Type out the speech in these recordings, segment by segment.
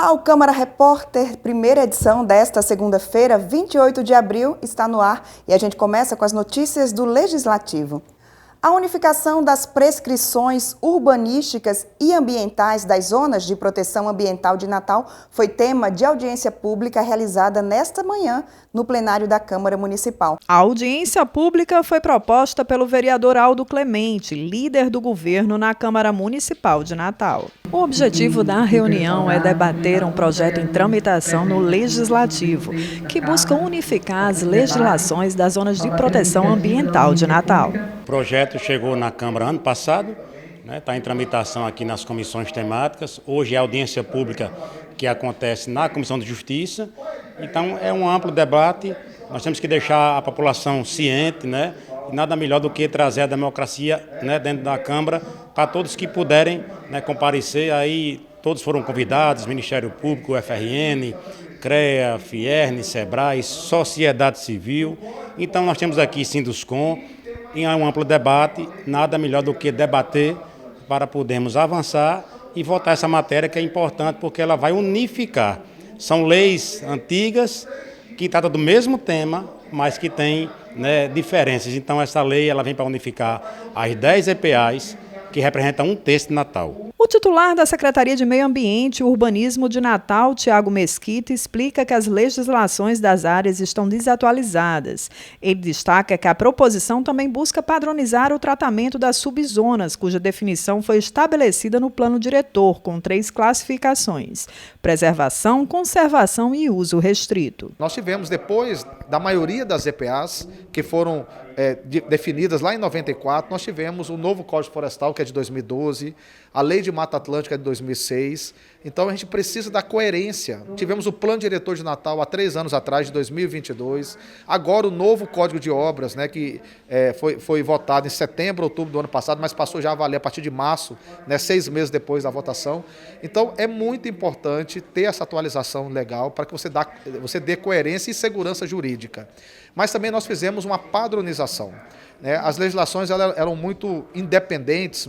Olá, o Câmara Repórter, primeira edição desta segunda-feira, 28 de abril, está no ar e a gente começa com as notícias do Legislativo. A unificação das prescrições urbanísticas e ambientais das zonas de proteção ambiental de Natal foi tema de audiência pública realizada nesta manhã no plenário da Câmara Municipal. A audiência pública foi proposta pelo vereador Aldo Clemente, líder do governo na Câmara Municipal de Natal. O objetivo da reunião é debater um projeto em tramitação no Legislativo, que busca unificar as legislações das zonas de proteção ambiental de Natal. O projeto chegou na Câmara ano passado, está em tramitação aqui nas comissões temáticas. Hoje é a audiência pública que acontece na Comissão de Justiça. Então é um amplo debate, nós temos que deixar a população ciente, e nada melhor do que trazer a democracia dentro da Câmara para todos que puderem comparecer. Aí todos foram convidados, Ministério Público, FRN, CREA, FIERN, SEBRAE, Sociedade Civil. Então nós temos aqui Sinduscom. Em um amplo debate, nada melhor do que debater para podermos avançar e votar essa matéria que é importante porque ela vai unificar. São leis antigas que tratam do mesmo tema, mas que têm diferenças. Então essa lei ela vem para unificar as 10 EPAs, que representam um terço de Natal. O titular da Secretaria de Meio Ambiente e Urbanismo de Natal, Tiago Mesquita, explica que as legislações das áreas estão desatualizadas. Ele destaca que a proposição também busca padronizar o tratamento das subzonas, cuja definição foi estabelecida no plano diretor, com 3 classificações: preservação, conservação e uso restrito. Nós tivemos, depois da maioria das EPAs, que foram definidas lá em 94, nós tivemos o novo Código Florestal, que é de 2012, a Lei de Mata Atlântica é de 2006, então a gente precisa da coerência. Tivemos o Plano Diretor de Natal há 3 anos atrás, de 2022, agora o novo Código de Obras, que foi votado em setembro, outubro do ano passado, mas passou já a valer a partir de março, 6 meses depois da votação. Então é muito importante ter essa atualização legal para que você dê coerência e segurança jurídica. Mas também nós fizemos uma padronização. As legislações eram muito independentes,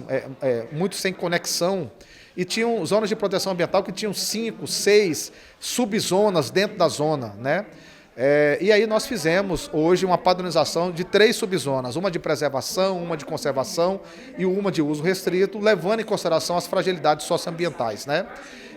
muito sem conexão, e tinham zonas de proteção ambiental que tinham 5, 6 subzonas dentro da zona. E aí nós fizemos hoje uma padronização de 3 subzonas, uma de preservação, uma de conservação e uma de uso restrito, levando em consideração as fragilidades socioambientais.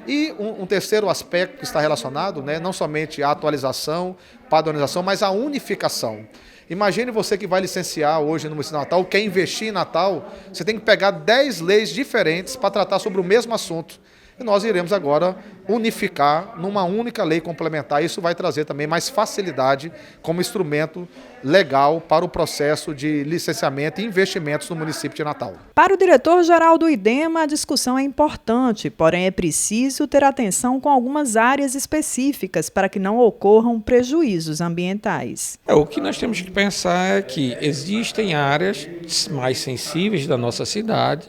E um terceiro aspecto que está relacionado, não somente à atualização, padronização, mas à unificação. Imagine você que vai licenciar hoje no município de Natal, quer investir em Natal, você tem que pegar 10 leis diferentes para tratar sobre o mesmo assunto. E nós iremos agora unificar numa única lei complementar. Isso vai trazer também mais facilidade como instrumento legal para o processo de licenciamento e investimentos no município de Natal. Para o diretor-geral do IDEMA, a discussão é importante, porém é preciso ter atenção com algumas áreas específicas para que não ocorram prejuízos ambientais. O que nós temos que pensar é que existem áreas mais sensíveis da nossa cidade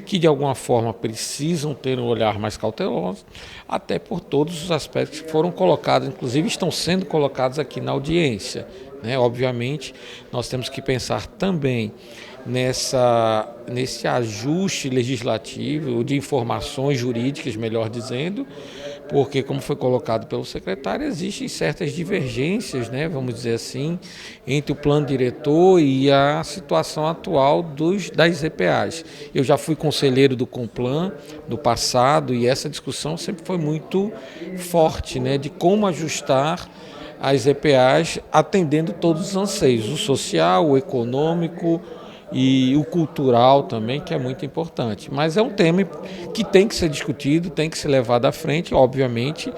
que de alguma forma precisam ter um olhar mais cauteloso, até por todos os aspectos que foram colocados, inclusive estão sendo colocados aqui na audiência. Obviamente, nós temos que pensar também nesse ajuste legislativo, de informações jurídicas, melhor dizendo, porque, como foi colocado pelo secretário, existem certas divergências, vamos dizer assim, entre o plano diretor e a situação atual das EPAs. Eu já fui conselheiro do Complan no passado e essa discussão sempre foi muito forte, de como ajustar as EPAs atendendo todos os anseios, o social, o econômico e o cultural também, que é muito importante. Mas é um tema que tem que ser discutido, tem que ser levado à frente, obviamente,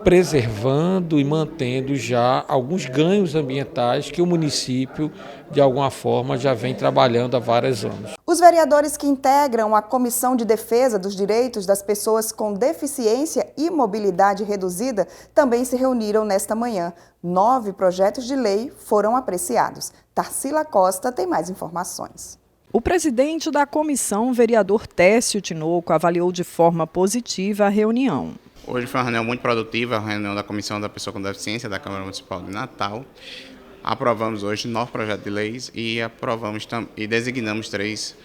preservando e mantendo já alguns ganhos ambientais que o município, de alguma forma, já vem trabalhando há vários anos. Os vereadores que integram a Comissão de Defesa dos Direitos das Pessoas com Deficiência e Mobilidade Reduzida também se reuniram nesta manhã. 9 projetos de lei foram apreciados. Tarsila Costa tem mais informações. O presidente da comissão, vereador Técio Tinoco, avaliou de forma positiva a reunião. Hoje foi uma reunião muito produtiva, a reunião da Comissão da Pessoa com Deficiência da Câmara Municipal de Natal. Aprovamos hoje 9 projetos de leis e designamos 3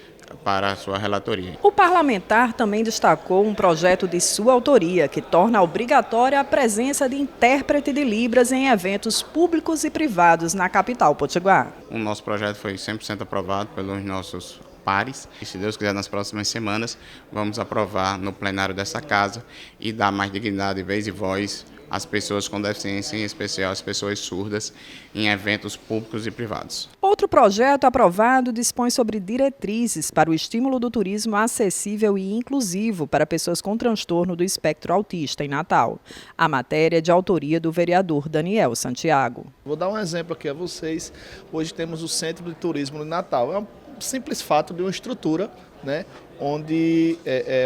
para a sua relatoria. O parlamentar também destacou um projeto de sua autoria que torna obrigatória a presença de intérprete de Libras em eventos públicos e privados na capital potiguar. O nosso projeto foi 100% aprovado pelos nossos pares e, se Deus quiser, nas próximas semanas vamos aprovar no plenário dessa casa e dar mais dignidade, vez e voz às pessoas com deficiência, em especial as pessoas surdas, em eventos públicos e privados. Outro projeto aprovado dispõe sobre diretrizes para o estímulo do turismo acessível e inclusivo para pessoas com transtorno do espectro autista em Natal. A matéria é de autoria do vereador Daniel Santiago. Vou dar um exemplo aqui a vocês. Hoje temos o Centro de Turismo de Natal. É um simples fato de uma estrutura, né, onde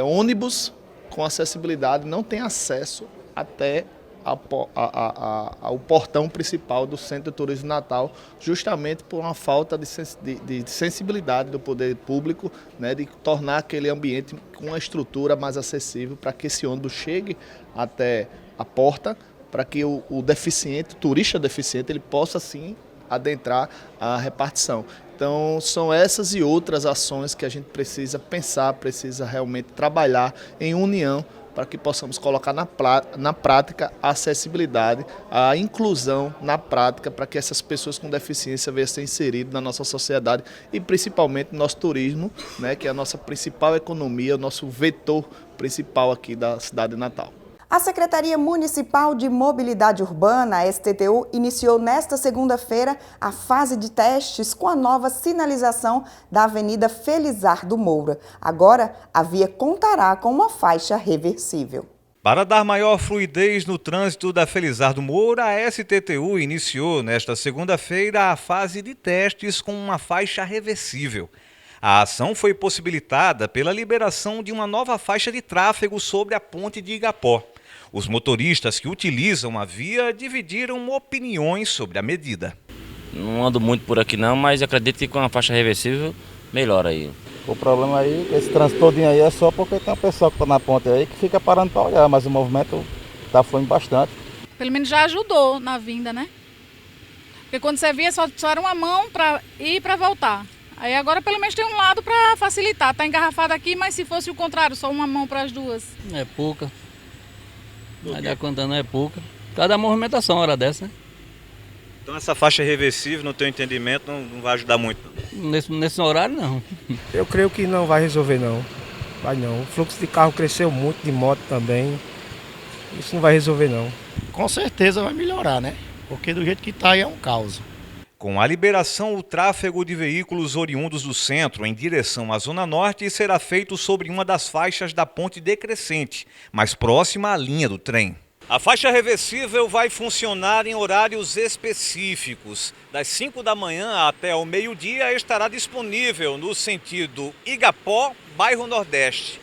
ônibus com acessibilidade não tem acesso até ao portão principal do Centro de Turismo Natal, justamente por uma falta de sensibilidade do poder público, né, de tornar aquele ambiente com uma estrutura mais acessível para que esse ônibus chegue até a porta, para que o deficiente, o turista deficiente, ele possa sim adentrar a repartição. Então, são essas e outras ações que a gente precisa pensar, precisa realmente trabalhar em união para que possamos colocar na prática a acessibilidade, a inclusão na prática, para que essas pessoas com deficiência venham a ser inseridas na nossa sociedade e principalmente no nosso turismo, né, que é a nossa principal economia, o nosso vetor principal aqui da cidade de Natal. A Secretaria Municipal de Mobilidade Urbana, a STTU, iniciou nesta segunda-feira a fase de testes com a nova sinalização da Avenida Felizardo Moura. Agora, a via contará com uma faixa reversível. Para dar maior fluidez no trânsito da Felizardo Moura, a STTU iniciou nesta segunda-feira a fase de testes com uma faixa reversível. A ação foi possibilitada pela liberação de uma nova faixa de tráfego sobre a ponte de Igapó. Os motoristas que utilizam a via dividiram opiniões sobre a medida. Não ando muito por aqui não, mas acredito que com a faixa reversível melhora aí. O problema aí, esse trânsito todinho aí é só porque tem uma pessoa que está na ponte aí que fica parando para olhar, mas o movimento está fluindo bastante. Pelo menos já ajudou na vinda, né? Porque quando você via só era uma mão para ir e para voltar. Aí agora pelo menos tem um lado para facilitar. Está engarrafado aqui, mas se fosse o contrário, só uma mão para as duas. É pouca. Mas já contando é pouca. Cada movimentação hora dessa, né? Então essa faixa reversível, no teu entendimento, não vai ajudar muito? Nesse horário, não. Eu creio que não vai resolver, não. Vai não. O fluxo de carro cresceu muito, de moto também. Isso não vai resolver, não. Com certeza vai melhorar, né? Porque do jeito que está aí é um caos. Com a liberação, o tráfego de veículos oriundos do centro em direção à Zona Norte será feito sobre uma das faixas da ponte decrescente, mais próxima à linha do trem. A faixa reversível vai funcionar em horários específicos. Das 5 da manhã até o meio-dia estará disponível no sentido Igapó, bairro Nordeste.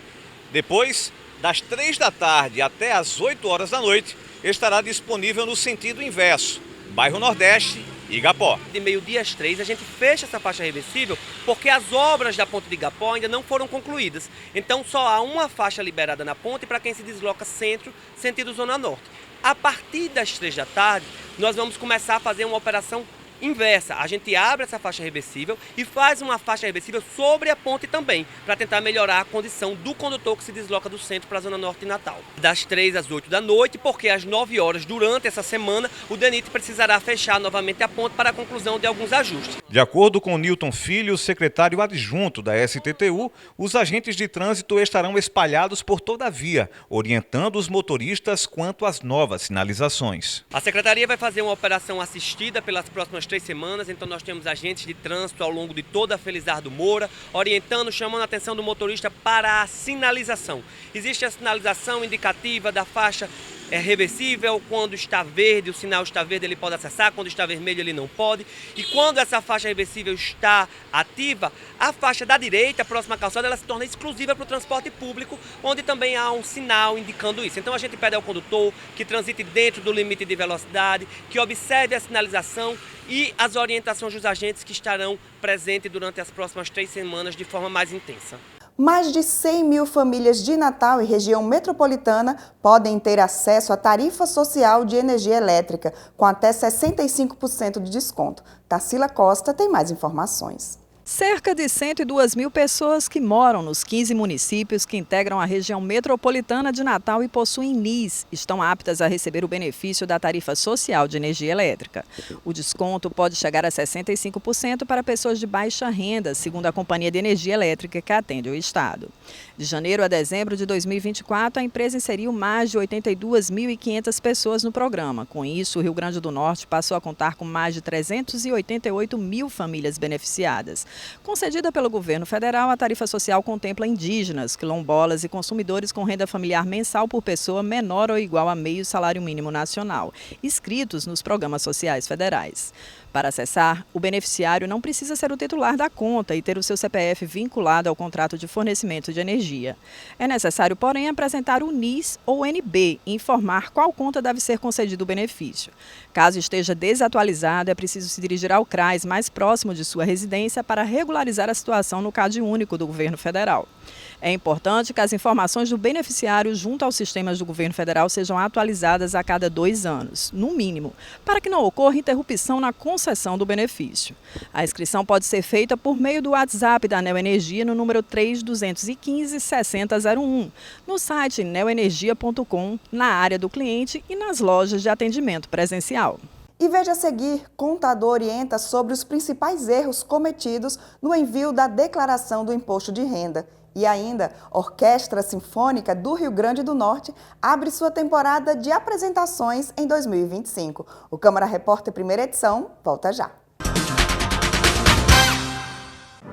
Depois, das 3 da tarde até as 8 horas da noite, estará disponível no sentido inverso, bairro Nordeste, Igapó. De meio-dia às 3 a gente fecha essa faixa reversível porque as obras da ponte de Igapó ainda não foram concluídas. Então só há uma faixa liberada na ponte para quem se desloca centro, sentido Zona Norte. A partir das 3 da tarde, nós vamos começar a fazer uma operação inversa. A gente abre essa faixa reversível e faz uma faixa reversível sobre a ponte também, para tentar melhorar a condição do condutor que se desloca do centro para a Zona Norte de Natal. Das 3 às 8 da noite, porque às 9 horas durante essa semana, o DENIT precisará fechar novamente a ponte para a conclusão de alguns ajustes. De acordo com Nilton Filho, secretário adjunto da STTU, os agentes de trânsito estarão espalhados por toda a via, orientando os motoristas quanto às novas sinalizações. A Secretaria vai fazer uma operação assistida pelas próximas 3 semanas, então nós temos agentes de trânsito ao longo de toda a Felizardo Moura, orientando, chamando a atenção do motorista para a sinalização. Existe a sinalização indicativa da faixa reversível, quando está verde, o sinal está verde, ele pode acessar, quando está vermelho ele não pode. E quando essa faixa reversível está ativa, a faixa da direita, próxima à calçada, ela se torna exclusiva para o transporte público, onde também há um sinal indicando isso. Então a gente pede ao condutor que transite dentro do limite de velocidade, que observe a sinalização e as orientações dos agentes que estarão presentes durante as próximas 3 semanas de forma mais intensa. Mais de 100 mil famílias de Natal e região metropolitana podem ter acesso à tarifa social de energia elétrica, com até 65% de desconto. Tarsila Costa tem mais informações. Cerca de 102 mil pessoas que moram nos 15 municípios que integram a região metropolitana de Natal e possuem NIS estão aptas a receber o benefício da tarifa social de energia elétrica. O desconto pode chegar a 65% para pessoas de baixa renda, segundo a Companhia de Energia Elétrica que atende o Estado. De janeiro a dezembro de 2024, a empresa inseriu mais de 82.500 pessoas no programa. Com isso, o Rio Grande do Norte passou a contar com mais de 388 mil famílias beneficiadas. Concedida pelo governo federal, a tarifa social contempla indígenas, quilombolas e consumidores com renda familiar mensal por pessoa menor ou igual a meio salário mínimo nacional, inscritos nos programas sociais federais. Para acessar, o beneficiário não precisa ser o titular da conta e ter o seu CPF vinculado ao contrato de fornecimento de energia. É necessário, porém, apresentar o NIS ou NB e informar qual conta deve ser concedido o benefício. Caso esteja desatualizado, é preciso se dirigir ao CRAS mais próximo de sua residência para regularizar a situação no CAD único do governo federal. É importante que as informações do beneficiário junto aos sistemas do governo federal sejam atualizadas a cada 2 anos, no mínimo, para que não ocorra interrupção na concessão do benefício. A inscrição pode ser feita por meio do WhatsApp da Neoenergia no número 3215-6001, no site neoenergia.com, na área do cliente e nas lojas de atendimento presencial. E veja a seguir, contador orienta sobre os principais erros cometidos no envio da declaração do imposto de renda. E ainda, Orquestra Sinfônica do Rio Grande do Norte abre sua temporada de apresentações em 2025. O Câmara Repórter Primeira Edição volta já.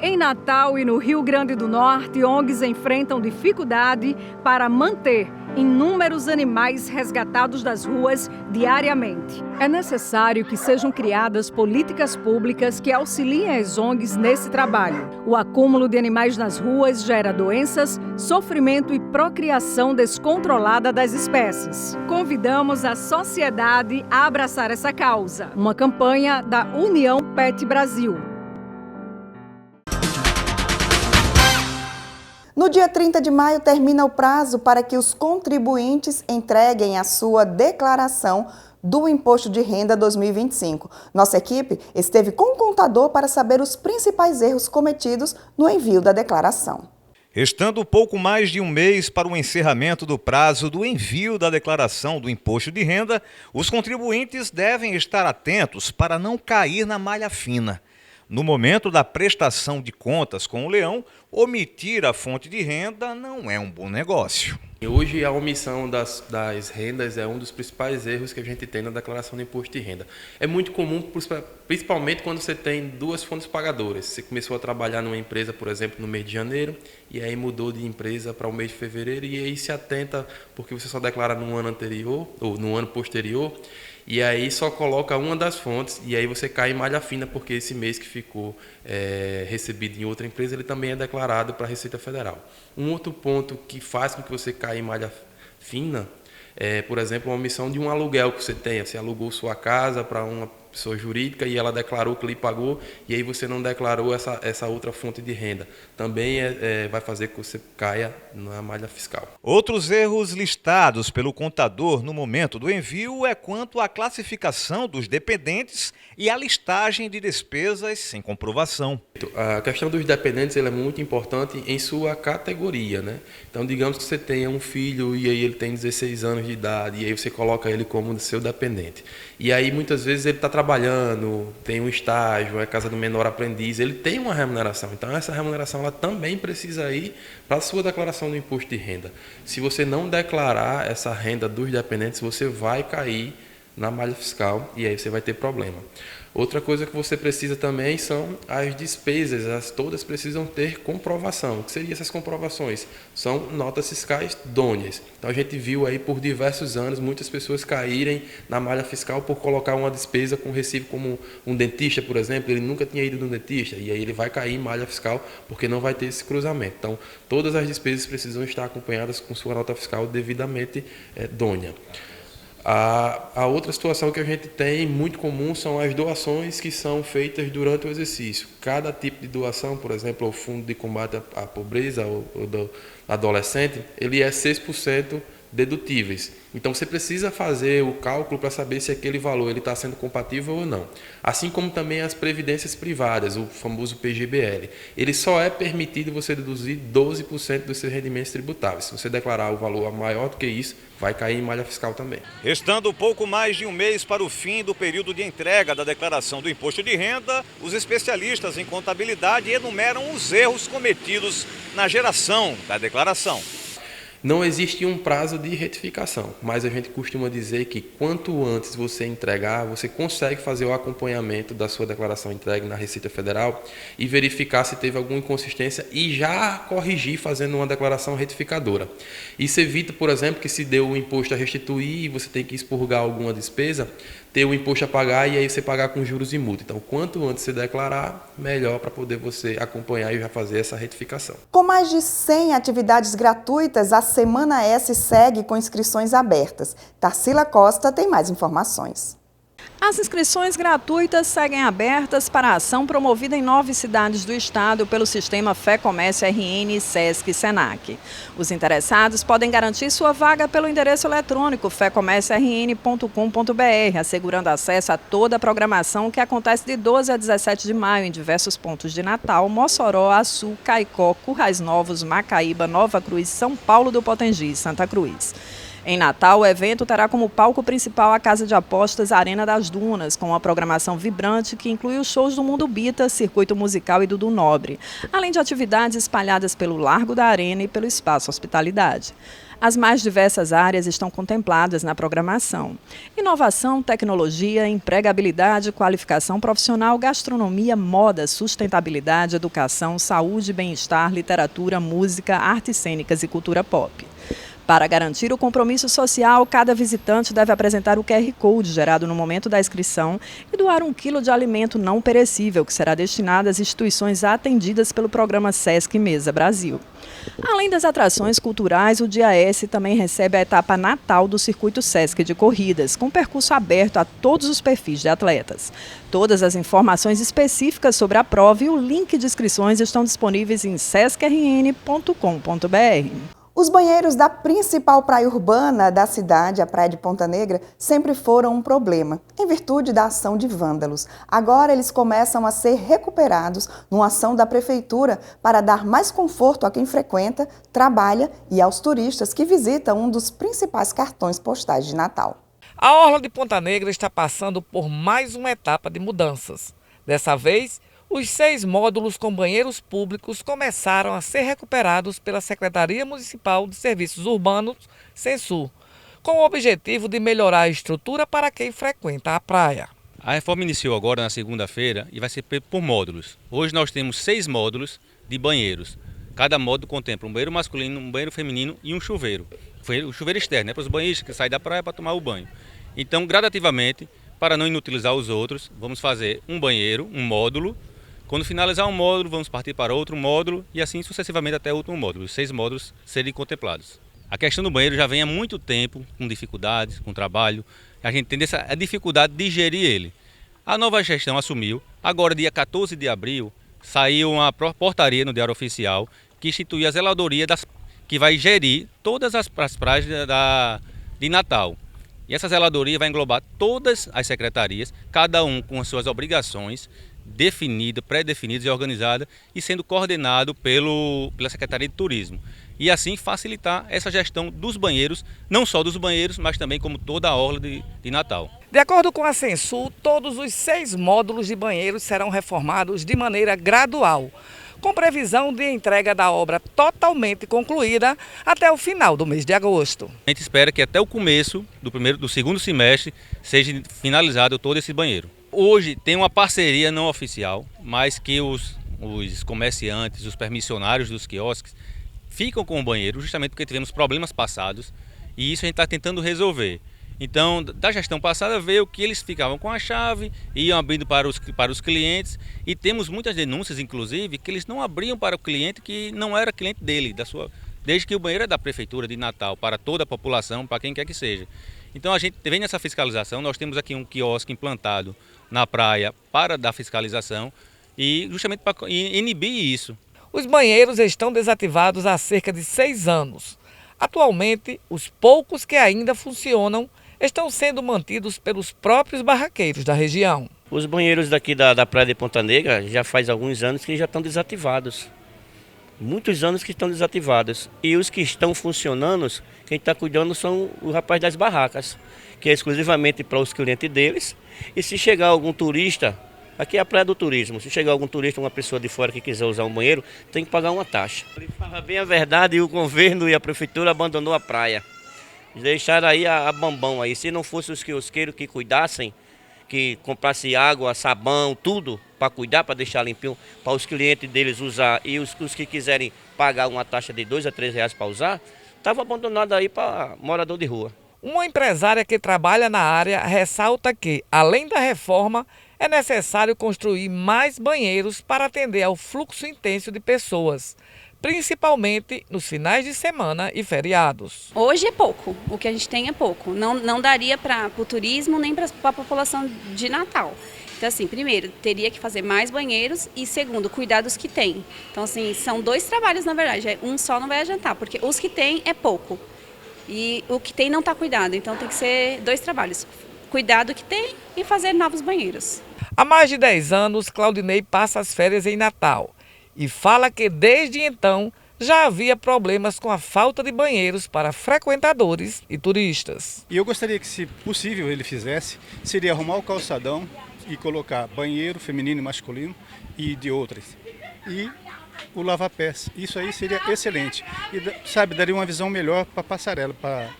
Em Natal e no Rio Grande do Norte, ONGs enfrentam dificuldade para manter inúmeros animais resgatados das ruas diariamente. É necessário que sejam criadas políticas públicas que auxiliem as ONGs nesse trabalho. O acúmulo de animais nas ruas gera doenças, sofrimento e procriação descontrolada das espécies. Convidamos a sociedade a abraçar essa causa. Uma campanha da União Pet Brasil. No dia 30 de maio termina o prazo para que os contribuintes entreguem a sua declaração do Imposto de Renda 2025. Nossa equipe esteve com o contador para saber os principais erros cometidos no envio da declaração. Restando pouco mais de um mês para o encerramento do prazo do envio da declaração do Imposto de Renda, os contribuintes devem estar atentos para não cair na malha fina. No momento da prestação de contas com o leão, omitir a fonte de renda não é um bom negócio. Hoje a omissão das rendas é um dos principais erros que a gente tem na declaração do imposto de renda. É muito comum, principalmente quando você tem 2 fontes pagadoras. Você começou a trabalhar numa empresa, por exemplo, no mês de janeiro, e aí mudou de empresa para o mês de fevereiro, e aí se atenta porque você só declara no ano anterior ou no ano posterior, e aí só coloca uma das fontes, e aí você cai em malha fina, porque esse mês que ficou recebido em outra empresa, ele também é declarado para a Receita Federal. Um outro ponto que faz com que você caia em malha fina é, por exemplo, uma omissão de um aluguel que você tenha. Você alugou sua casa para uma pessoa jurídica e ela declarou que lhe pagou, e aí você não declarou essa outra fonte de renda. Também vai fazer com que você caia na malha fiscal. Outros erros listados pelo contador no momento do envio é quanto à classificação dos dependentes e a listagem de despesas sem comprovação. A questão dos dependentes é muito importante em sua categoria, né? Então, digamos que você tenha um filho e aí ele tem 16 anos de idade, e aí você coloca ele como seu dependente. E aí, muitas vezes, ele está trabalhando, tem um estágio, é casa do menor aprendiz, ele tem uma remuneração. Então, essa remuneração ela também precisa ir para a sua declaração do imposto de renda. Se você não declarar essa renda dos dependentes, você vai cair na malha fiscal e aí você vai ter problema. Outra coisa que você precisa também são as despesas, elas todas precisam ter comprovação. O que seriam essas comprovações? São notas fiscais idôneas. Então a gente viu aí por diversos anos muitas pessoas caírem na malha fiscal por colocar uma despesa com recibo, como um dentista, por exemplo, ele nunca tinha ido no dentista, e aí ele vai cair em malha fiscal porque não vai ter esse cruzamento. Então todas as despesas precisam estar acompanhadas com sua nota fiscal devidamente idônea. A outra situação que a gente tem muito comum são as doações que são feitas durante o exercício. Cada tipo de doação, por exemplo, o Fundo de Combate à Pobreza ou do adolescente, ele é 6% dedutíveis. Então você precisa fazer o cálculo para saber se aquele valor está sendo compatível ou não. Assim como também as previdências privadas, o famoso PGBL. Ele só é permitido você deduzir 12% dos seus rendimentos tributáveis. Se você declarar o valor maior do que isso, vai cair em malha fiscal também. Restando pouco mais de um mês para o fim do período de entrega da declaração do imposto de renda, os especialistas em contabilidade enumeram os erros cometidos na geração da declaração. Não existe um prazo de retificação, mas a gente costuma dizer que quanto antes você entregar, você consegue fazer o acompanhamento da sua declaração entregue na Receita Federal e verificar se teve alguma inconsistência e já corrigir fazendo uma declaração retificadora. Isso evita, por exemplo, que se deu o imposto a restituir e você tem que expurgar alguma despesa, ter o imposto a pagar e aí você pagar com juros e multa. Então, quanto antes você declarar, melhor para poder você acompanhar e já fazer essa retificação. Com mais de 100 atividades gratuitas, a Semana S segue com inscrições abertas. Tarsila Costa tem mais informações. As inscrições gratuitas seguem abertas para a ação promovida em 9 cidades do estado pelo sistema Fé Comércio RN, Sesc e Senac. Os interessados podem garantir sua vaga pelo endereço eletrônico fecomérciorn.com.br, assegurando acesso a toda a programação que acontece de 12 a 17 de maio em diversos pontos de Natal, Mossoró, Açu, Caicó, Currais Novos, Macaíba, Nova Cruz, São Paulo do Potengi e Santa Cruz. Em Natal, o evento terá como palco principal a Casa de Apostas Arena das Dunas, com uma programação vibrante que inclui os shows do Mundo Bita, Circuito Musical e Dudu Nobre, além de atividades espalhadas pelo Largo da Arena e pelo Espaço Hospitalidade. As mais diversas áreas estão contempladas na programação: inovação, tecnologia, empregabilidade, qualificação profissional, gastronomia, moda, sustentabilidade, educação, saúde, bem-estar, literatura, música, artes cênicas e cultura pop. Para garantir o compromisso social, cada visitante deve apresentar o QR Code gerado no momento da inscrição e doar 1 quilo de alimento não perecível, que será destinado às instituições atendidas pelo programa Sesc Mesa Brasil. Além das atrações culturais, o Dia S também recebe a etapa Natal do Circuito Sesc de Corridas, com percurso aberto a todos os perfis de atletas. Todas as informações específicas sobre a prova e o link de inscrições estão disponíveis em sescrn.com.br. Os banheiros da principal praia urbana da cidade, a Praia de Ponta Negra, sempre foram um problema, em virtude da ação de vândalos. Agora eles começam a ser recuperados numa ação da Prefeitura para dar mais conforto a quem frequenta, trabalha e aos turistas que visitam um dos principais cartões postais de Natal. A Orla de Ponta Negra está passando por mais uma etapa de mudanças. Dessa vez, os 6 módulos com banheiros públicos começaram a ser recuperados pela Secretaria Municipal de Serviços Urbanos, Censur, com o objetivo de melhorar a estrutura para quem frequenta a praia. A reforma iniciou agora na segunda-feira e vai ser por módulos. Hoje nós temos 6 módulos de banheiros. Cada módulo contempla um banheiro masculino, um banheiro feminino e um chuveiro. O chuveiro externo, para os banhistas que saem da praia para tomar o banho. Então, gradativamente, para não inutilizar os outros, vamos fazer um banheiro, um módulo. Quando finalizar um módulo, vamos partir para outro módulo e assim sucessivamente até o último módulo, os 6 módulos serem contemplados. A questão do banheiro já vem há muito tempo com dificuldades, com trabalho. A gente tem a dificuldade de gerir ele. A nova gestão assumiu. Agora, dia 14 de abril, saiu uma portaria no Diário Oficial que institui a zeladoria que vai gerir todas as praias de Natal. E essa zeladoria vai englobar todas as secretarias, cada um com as suas obrigações, pré-definidas e organizadas e sendo coordenado pela Secretaria de Turismo. E assim facilitar essa gestão dos banheiros, não só dos banheiros, mas também como toda a orla de Natal. De acordo com a Censur, todos os 6 módulos de banheiros serão reformados de maneira gradual, com previsão de entrega da obra totalmente concluída até o final do mês de agosto. A gente espera que até o começo do segundo semestre seja finalizado todo esse banheiro. Hoje tem uma parceria não oficial, mas que os comerciantes, os permissionários dos quiosques ficam com o banheiro justamente porque tivemos problemas passados e isso a gente está tentando resolver. Então, da gestão passada veio que eles ficavam com a chave, iam abrindo para os clientes e temos muitas denúncias, inclusive, que eles não abriam para o cliente que não era cliente dele, desde que o banheiro é da Prefeitura de Natal, para toda a população, para quem quer que seja. Então a gente vem nessa fiscalização, nós temos aqui um quiosque implantado na praia para dar fiscalização e justamente para inibir isso. Os banheiros estão desativados há cerca de 6 anos. Atualmente, os poucos que ainda funcionam estão sendo mantidos pelos próprios barraqueiros da região. Os banheiros daqui da Praia de Ponta Negra já faz alguns anos que já estão desativados. Muitos anos que estão desativados. E os que estão funcionando, quem está cuidando são os rapazes das barracas, que é exclusivamente para os clientes deles. E se chegar algum turista, aqui é a Praia do Turismo, se chegar algum turista, uma pessoa de fora que quiser usar um banheiro, tem que pagar uma taxa. Ele fala bem a verdade, e o governo e a prefeitura abandonou a praia. Deixaram aí a bambão aí. Se não fosse os quiosqueiros que cuidassem, que comprasse água, sabão, tudo para cuidar, para deixar limpinho, para os clientes deles usar e os que quiserem pagar uma taxa de R$2 a R$3 para usar, estava abandonado aí para morador de rua. Uma empresária que trabalha na área ressalta que, além da reforma, é necessário construir mais banheiros para atender ao fluxo intenso de pessoas, principalmente nos finais de semana e feriados. Hoje é pouco, o que a gente tem é pouco, não daria para o turismo nem para a população de Natal. Então assim, primeiro, teria que fazer mais banheiros e segundo, cuidar dos que tem. Então assim, são 2 trabalhos na verdade, um só não vai adiantar, porque os que tem é pouco e o que tem não está cuidado, então tem que ser 2 trabalhos, cuidar do que tem e fazer novos banheiros. Há mais de 10 anos, Claudinei passa as férias em Natal e fala que desde então já havia problemas com a falta de banheiros para frequentadores e turistas. E eu gostaria que, se possível, ele fizesse, seria arrumar o calçadão e colocar banheiro feminino e masculino e de outras. E o lava-pés. Isso aí seria excelente. E, sabe, daria uma visão melhor para a passarela, para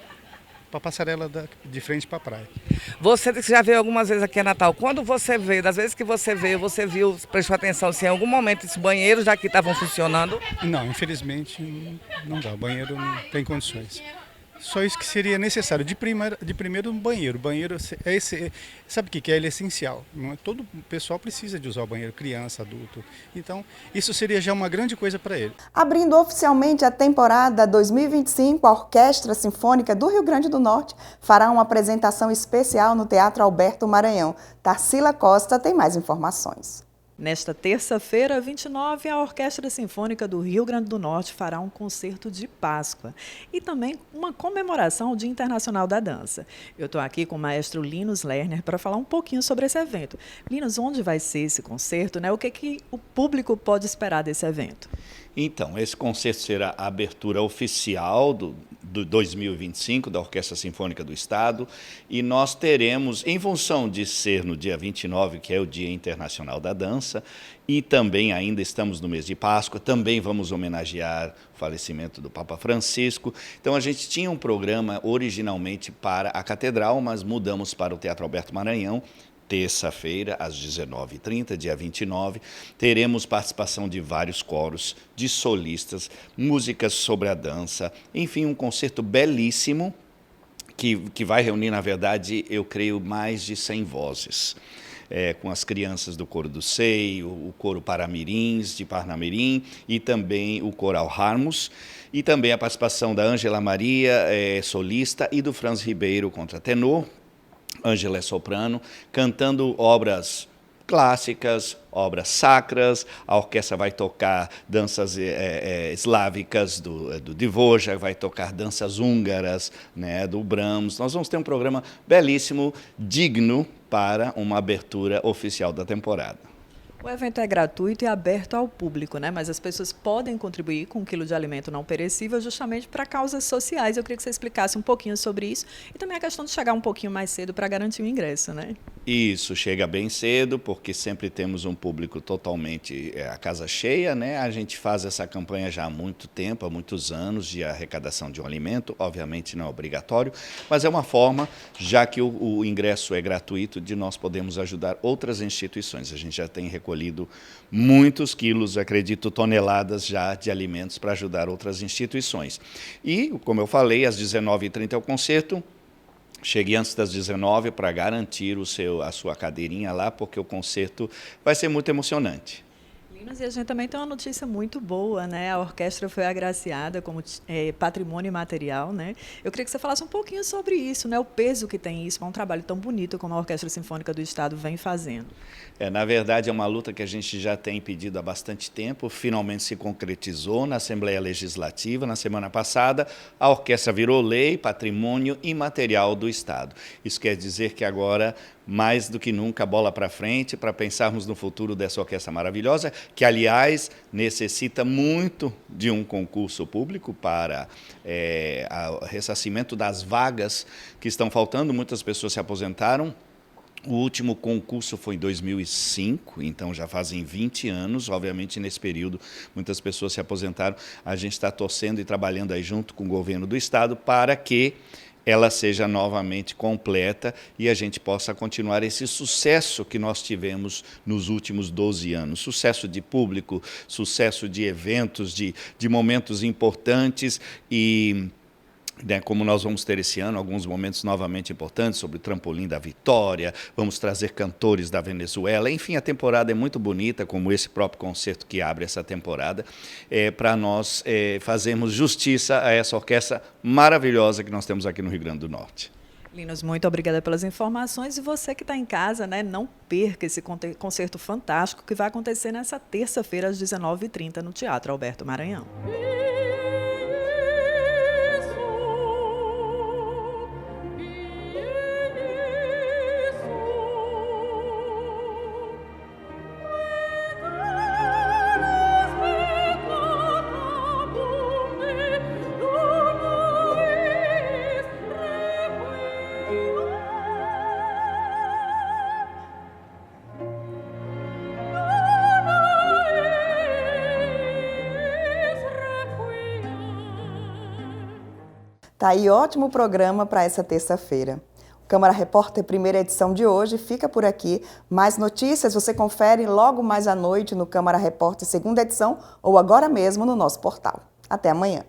a passarela de frente para a praia. Você já veio algumas vezes aqui em Natal. Quando você veio, das vezes que você veio, você viu, prestou atenção se em algum momento esses banheiros daqui estavam funcionando? Não, infelizmente não dá. O banheiro não tem condições. Só isso que seria necessário. De primeiro, um banheiro. O banheiro, sabe o que é? Ele é essencial. Não é? Todo o pessoal precisa de usar o banheiro, criança, adulto. Então, isso seria já uma grande coisa para ele. Abrindo oficialmente a temporada 2025, a Orquestra Sinfônica do Rio Grande do Norte fará uma apresentação especial no Teatro Alberto Maranhão. Tarsila Costa tem mais informações. Nesta terça-feira, 29, a Orquestra Sinfônica do Rio Grande do Norte fará um concerto de Páscoa e também uma comemoração ao Dia Internacional da Dança. Eu estou aqui com o maestro Linus Lerner para falar um pouquinho sobre esse evento. Linus, onde vai ser esse concerto, né? O que o público pode esperar desse evento? Então, esse concerto será a abertura oficial do 2025 da Orquestra Sinfônica do Estado e nós teremos, em função de ser no dia 29, que é o Dia Internacional da Dança, e também ainda estamos no mês de Páscoa, também vamos homenagear o falecimento do Papa Francisco. Então a gente tinha um programa originalmente para a Catedral, mas mudamos para o Teatro Alberto Maranhão. Terça-feira, às 19h30, dia 29, teremos participação de vários coros, de solistas, músicas sobre a dança, enfim, um concerto belíssimo que vai reunir, na verdade, eu creio, mais de 100 vozes. Com as crianças do Coro do SEI, o Coro Paramirins, de Parnamirim, e também o Coral Harmos, e também a participação da Ângela Maria, solista, e do Franz Ribeiro, contratenor. Ângela é soprano, cantando obras clássicas, obras sacras. A orquestra vai tocar danças eslávicas do Dvořák, vai tocar danças húngaras, né, do Brahms. Nós vamos ter um programa belíssimo, digno para uma abertura oficial da temporada. O evento é gratuito e aberto ao público, né? Mas as pessoas podem contribuir com 1 quilo de alimento não perecível justamente para causas sociais. Eu queria que você explicasse um pouquinho sobre isso e também a questão de chegar um pouquinho mais cedo para garantir o ingresso, né? Isso, chega bem cedo, porque sempre temos um público totalmente a casa cheia, né? A gente faz essa campanha já há muito tempo, há muitos anos, de arrecadação de um alimento, obviamente não é obrigatório, mas é uma forma, já que o ingresso é gratuito, de nós podermos ajudar outras instituições. A gente já tem recolhido muitos quilos, acredito, toneladas já de alimentos para ajudar outras instituições. E, como eu falei, às 19h30 é o concerto. Chegue antes das 19h para garantir a sua cadeirinha lá, porque o concerto vai ser muito emocionante. E a gente também tem uma notícia muito boa, né? A orquestra foi agraciada como patrimônio imaterial, né? Eu queria que você falasse um pouquinho sobre isso, né? O peso que tem isso para um trabalho tão bonito como a Orquestra Sinfônica do Estado vem fazendo. Na verdade, é uma luta que a gente já tem pedido há bastante tempo, finalmente se concretizou na Assembleia Legislativa. Na semana passada, a orquestra virou lei, patrimônio imaterial do Estado. Isso quer dizer que agora, mais do que nunca, bola para frente para pensarmos no futuro dessa orquestra maravilhosa, que, aliás, necessita muito de um concurso público para o ressarcimento das vagas que estão faltando. Muitas pessoas se aposentaram. O último concurso foi em 2005, então já fazem 20 anos. Obviamente, nesse período, muitas pessoas se aposentaram. A gente está torcendo e trabalhando aí junto com o governo do Estado para que ela seja novamente completa e a gente possa continuar esse sucesso que nós tivemos nos últimos 12 anos. Sucesso de público, sucesso de eventos, de momentos importantes e... como nós vamos ter esse ano alguns momentos novamente importantes sobre o trampolim da vitória, vamos trazer cantores da Venezuela, enfim, a temporada é muito bonita, como esse próprio concerto que abre essa temporada, para nós fazermos justiça a essa orquestra maravilhosa que nós temos aqui no Rio Grande do Norte. Linos, muito obrigada pelas informações, e você que está em casa, né, não perca esse concerto fantástico que vai acontecer nessa terça-feira às 19h30 no Teatro Alberto Maranhão. Tá aí, ótimo programa para essa terça-feira. O Câmara Repórter primeira edição de hoje fica por aqui. Mais notícias você confere logo mais à noite no Câmara Repórter segunda edição ou agora mesmo no nosso portal. Até amanhã.